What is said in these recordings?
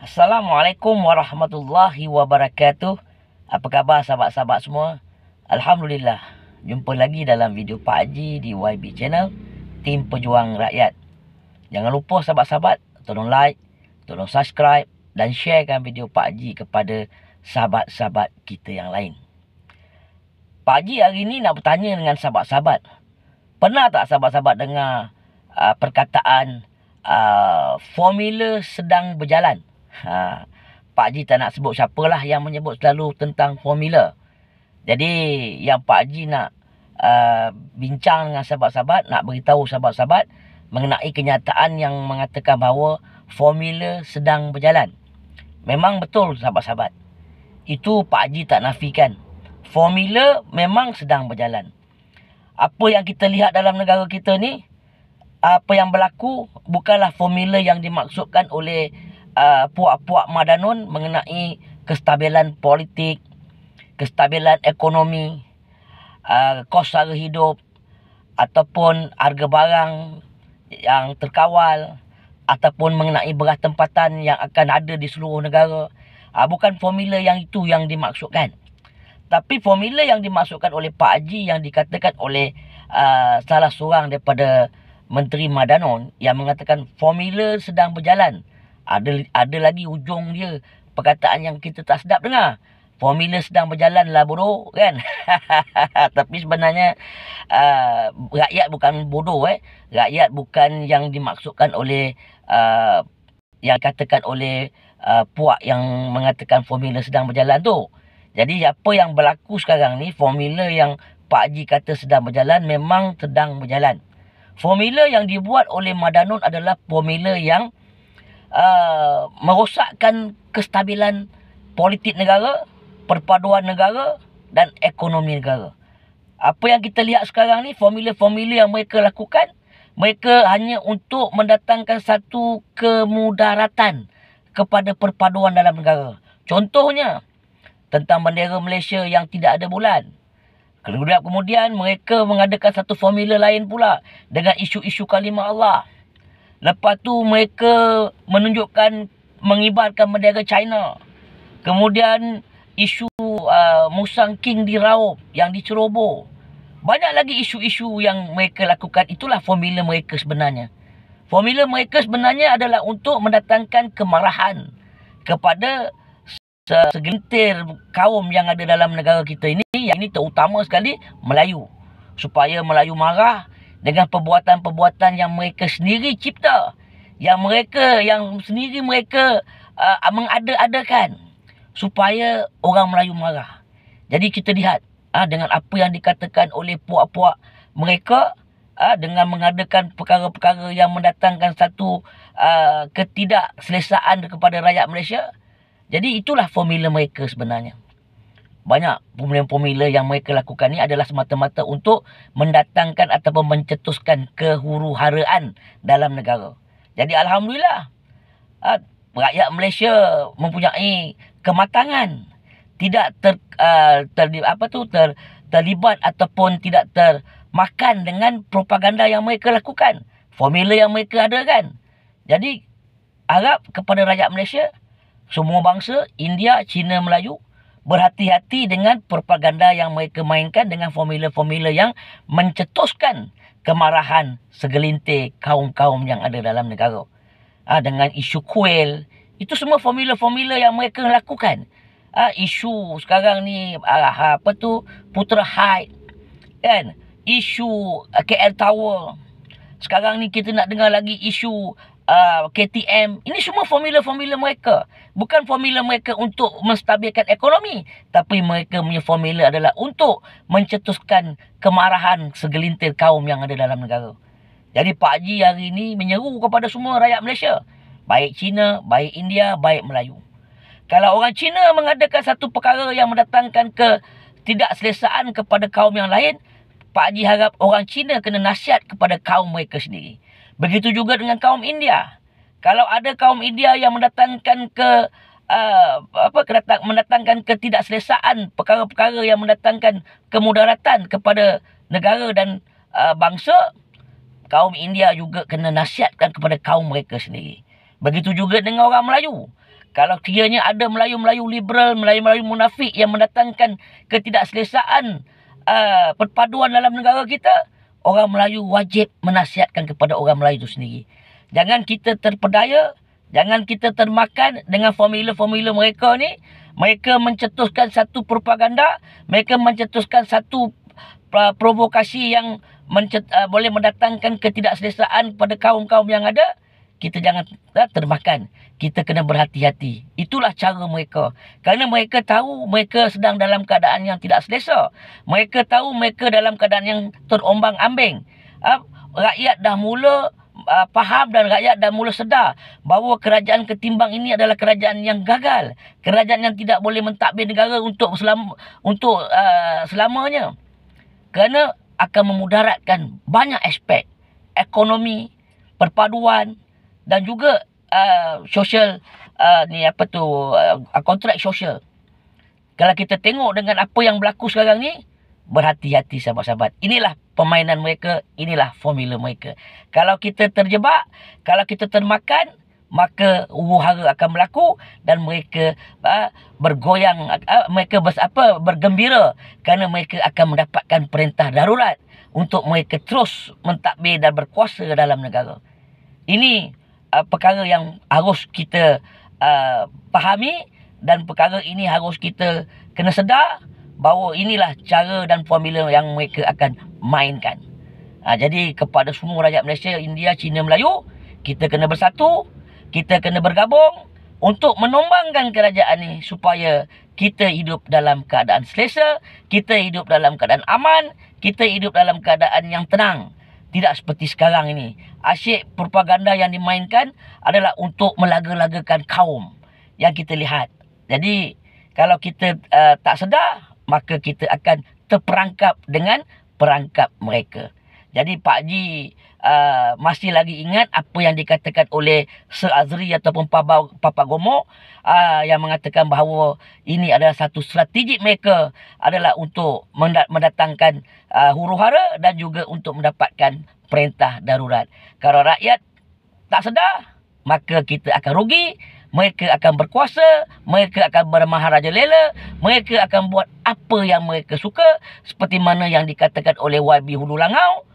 Assalamualaikum warahmatullahi wabarakatuh. Apa khabar sahabat-sahabat semua? Alhamdulillah, jumpa lagi dalam video Pak Haji di YB Channel, Tim Pejuang Rakyat. Jangan lupa sahabat-sahabat, tolong like, tolong subscribe dan sharekan video Pak Haji kepada sahabat-sahabat kita yang lain. Pak Haji hari ini nak bertanya dengan sahabat-sahabat. Pernah tak sahabat-sahabat dengar perkataan formula sedang berjalan? Pak Haji tak nak sebut siapalah yang menyebut selalu tentang formula. Jadi yang Pak Haji nak bincang dengan sahabat-sahabat, nak beritahu sahabat-sahabat mengenai kenyataan yang mengatakan bahawa formula sedang berjalan. Memang betul sahabat-sahabat. Itu Pak Haji tak nafikan. Formula memang sedang berjalan. Apa yang kita lihat dalam negara kita ni, apa yang berlaku bukanlah formula yang dimaksudkan oleh puak-puak Madanon mengenai kestabilan politik, kestabilan ekonomi, kos sara hidup ataupun harga barang yang terkawal ataupun mengenai beras tempatan yang akan ada di seluruh negara. Bukan formula yang itu yang dimaksudkan. Tapi formula yang dimaksudkan oleh Pak Haji yang dikatakan oleh salah seorang daripada Menteri Madanon yang mengatakan formula sedang berjalan. Ada lagi ujung dia perkataan yang kita tak sedap dengar. Formula sedang berjalan lah bodoh kan. Tapi sebenarnya rakyat bukan bodoh Rakyat bukan yang dimaksudkan oleh yang katakan oleh puak yang mengatakan formula sedang berjalan tu. Jadi apa yang berlaku sekarang ni, formula yang Pak Haji kata sedang berjalan memang sedang berjalan. Formula yang dibuat oleh Madanon adalah formula yang merosakkan kestabilan politik negara, perpaduan negara dan ekonomi negara. Apa yang kita lihat sekarang ni, formula-formula yang mereka lakukan, mereka hanya untuk mendatangkan satu kemudaratan kepada perpaduan dalam negara. Contohnya, tentang bendera Malaysia yang tidak ada bulan. Kemudian mereka mengadakan satu formula lain pula dengan isu-isu kalimah Allah. Lepas tu mereka menunjukkan mengibarkan bendera China. Kemudian isu Musang King diraup yang diceroboh. Banyak lagi isu-isu yang mereka lakukan. Itulah formula mereka sebenarnya. Formula mereka sebenarnya adalah untuk mendatangkan kemarahan kepada segelintir kaum yang ada dalam negara kita ini. Yang ini terutama sekali Melayu. Supaya Melayu marah dengan perbuatan-perbuatan yang mereka sendiri cipta. Yang sendiri mereka mengada-adakan. Supaya orang Melayu marah. Jadi kita lihat dengan apa yang dikatakan oleh puak-puak mereka, dengan mengadakan perkara-perkara yang mendatangkan satu ketidakselesaan kepada rakyat Malaysia. Jadi itulah formula mereka sebenarnya. Banyak formula-formula yang mereka lakukan ni adalah semata-mata untuk mendatangkan ataupun mencetuskan kehuruharaan dalam negara. Jadi Alhamdulillah, rakyat Malaysia mempunyai kematangan. Tidak terlibat ataupun tidak termakan dengan propaganda yang mereka lakukan. Formula yang mereka adakan. Jadi harap kepada rakyat Malaysia, semua bangsa, India, Cina, Melayu, berhati-hati dengan propaganda yang mereka mainkan dengan formula-formula yang mencetuskan kemarahan segelintir kaum-kaum yang ada dalam negara. Dengan isu kuil, itu semua formula-formula yang mereka lakukan. Isu sekarang ni, Putra Heights, kan? Isu KL Tower. Sekarang ni kita nak dengar lagi isu KTM. Ini semua formula-formula mereka. Bukan formula mereka untuk menstabilkan ekonomi. Tapi mereka punya formula adalah untuk mencetuskan kemarahan segelintir kaum yang ada dalam negara. Jadi Pak Haji hari ini menyeru kepada semua rakyat Malaysia. Baik Cina, baik India, baik Melayu. Kalau orang Cina mengadakan satu perkara yang mendatangkan ketidakselesaan kepada kaum yang lain, Pak Haji harap orang Cina kena nasihat kepada kaum mereka sendiri. Begitu juga dengan kaum India. Kalau ada kaum India yang mendatangkan mendatangkan ketidakselesaan, perkara-perkara yang mendatangkan kemudaratan kepada negara dan bangsa, kaum India juga kena nasihatkan kepada kaum mereka sendiri. Begitu juga dengan orang Melayu. Kalau kiranya ada Melayu-Melayu liberal, Melayu-Melayu munafik yang mendatangkan ketidakselesaan perpaduan dalam negara kita, orang Melayu wajib menasihatkan kepada orang Melayu itu sendiri. Jangan kita terpedaya, jangan kita termakan dengan formula-formula mereka ni. Mereka mencetuskan satu propaganda, mereka mencetuskan satu provokasi yang boleh mendatangkan ketidakselesaan pada kaum-kaum yang ada. Kita jangan termakan. Kita kena berhati-hati. Itulah cara mereka. Kerana mereka tahu mereka sedang dalam keadaan yang tidak selesa. Mereka tahu mereka dalam keadaan yang terombang-ambing. Rakyat dah mula faham dan rakyat dah mula sedar bahawa kerajaan ketimbang ini adalah kerajaan yang gagal. Kerajaan yang tidak boleh mentadbir negara untuk selamanya. Kerana akan memudaratkan banyak aspek. Ekonomi, perpaduan dan juga kontrak sosial. Kalau kita tengok dengan apa yang berlaku sekarang ni, berhati-hati sahabat-sahabat. Inilah permainan mereka, inilah formula mereka. Kalau kita terjebak, kalau kita termakan, maka huru-hara akan berlaku dan mereka bergoyang, mereka bergembira kerana mereka akan mendapatkan perintah darurat untuk mereka terus mentadbir dan berkuasa dalam negara. Ini perkara yang harus kita fahami, dan perkara ini harus kita kena sedar bahawa inilah cara dan formula yang mereka akan mainkan. Jadi kepada semua rakyat Malaysia, India, Cina, Melayu, kita kena bersatu, kita kena bergabung untuk menombangkan kerajaan ini supaya kita hidup dalam keadaan selesa, kita hidup dalam keadaan aman, kita hidup dalam keadaan yang tenang. Tidak seperti sekarang ini. Asyik propaganda yang dimainkan adalah untuk melaga-lagakan kaum yang kita lihat. Jadi kalau kita tak sedar, maka kita akan terperangkap dengan perangkap mereka. Jadi Pak Haji masih lagi ingat apa yang dikatakan oleh Sir Azri ataupun Papa Gomo yang mengatakan bahawa ini adalah satu strategi mereka adalah untuk mendatangkan huru-hara dan juga untuk mendapatkan perintah darurat. Kalau rakyat tak sedar, maka kita akan rugi. Mereka akan berkuasa, mereka akan bermaharaja lela, mereka akan buat apa yang mereka suka, seperti mana yang dikatakan oleh YB Hulu Langau.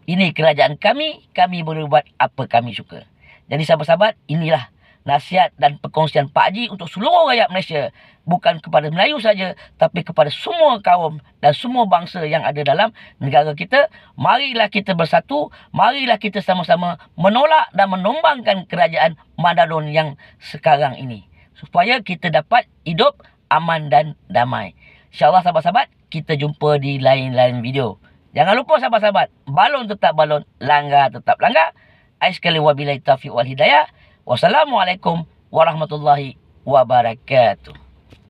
Ini kerajaan kami boleh buat apa kami suka. Jadi sahabat-sahabat, inilah nasihat dan perkongsian Pak Haji untuk seluruh rakyat Malaysia. Bukan kepada Melayu saja, tapi kepada semua kaum dan semua bangsa yang ada dalam negara kita. Marilah kita bersatu, marilah kita sama-sama menolak dan menombangkan kerajaan Madalun yang sekarang ini, supaya kita dapat hidup aman dan damai. InsyaAllah sahabat-sahabat, kita jumpa di lain-lain video. Jangan lupa sahabat-sahabat, balon tetap balon, langgar tetap langgar. Sekali wabillahi taufiq wal hidayah. Wassalamualaikum warahmatullahi wabarakatuh.